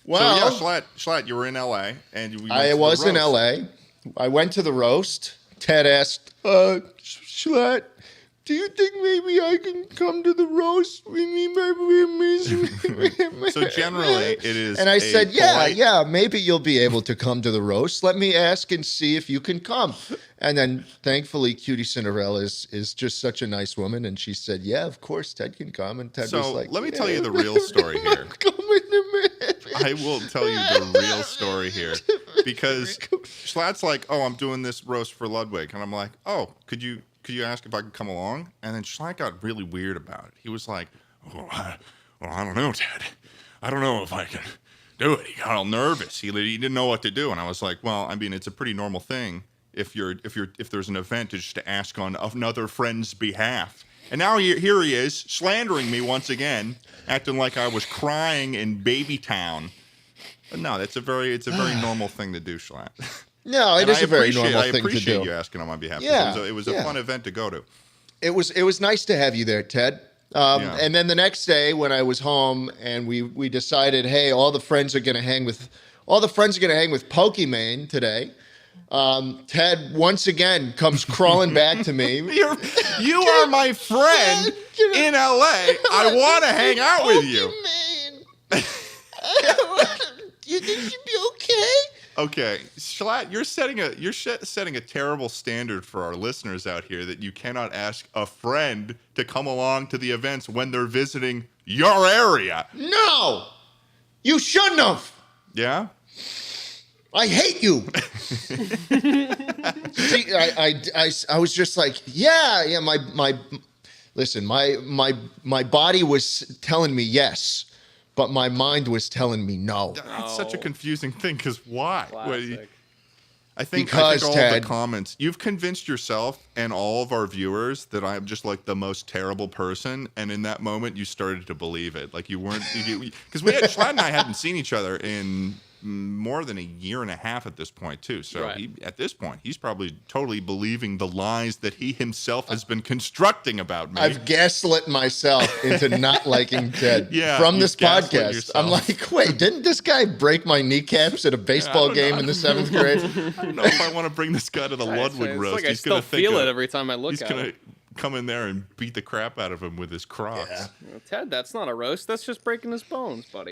Well, so yeah, Schlatt, you were in L.A. and I was in L.A. I went to the roast. Ted asked, Schlatt, do you think maybe I can come to the roast? So generally, it is. And I said, yeah, maybe you'll be able to come to the roast. Let me ask and see if you can come. And then, thankfully, Cutie Cinderella is just such a nice woman, and she said, yeah, of course, Ted can come. And Ted was like, let me tell you the real story here. I will tell you the real story here, because Schlatt's like, oh, I'm doing this roast for Ludwig, and I'm like, oh, could you ask if I could come along? And then Schlatt got really weird about it. He was like, I don't know, Ted. I don't know if I can do it. He got all nervous. He didn't know what to do. And I was like, well, I mean, it's a pretty normal thing if there's an event to just to ask on another friend's behalf. And now here he is slandering me once again, acting like I was crying in Baby Town. But no, it's a very normal thing to do, Schlatt. No, it is a very normal thing to do. I appreciate you asking on my behalf. Yeah, it was a fun event to go to. It was nice to have you there, Ted. And then the next day when I was home and we decided, hey, all the friends are going to hang with Pokimane today. Ted once again comes crawling back to me. You are my friend in LA. I want to hang out with you. You think you'd be okay? Okay, Schlatt, you're setting a terrible standard for our listeners out here that you cannot ask a friend to come along to the events when they're visiting your area. No, you shouldn't have. Yeah. I hate you. See, I was just like, yeah. My body was telling me yes, but my mind was telling me no. That's such a confusing thing, because why? I think Ted, all the comments, you've convinced yourself and all of our viewers that I'm just like the most terrible person, and in that moment you started to believe it. Like you weren't, because Schlatt and I hadn't seen each other in more than a year and a half at this point too. So at this point, he's probably totally believing the lies that he himself has been constructing about me. I've gaslit myself into not liking Ted from this podcast. I'm like, wait, didn't this guy break my kneecaps at a baseball game in the 7th grade? I don't know if I want to bring this guy to the Ludwig roast. Like I still feel it every time I look at him. He's going to come in there and beat the crap out of him with his Crocs. Yeah. Well, Ted, that's not a roast. That's just breaking his bones, buddy.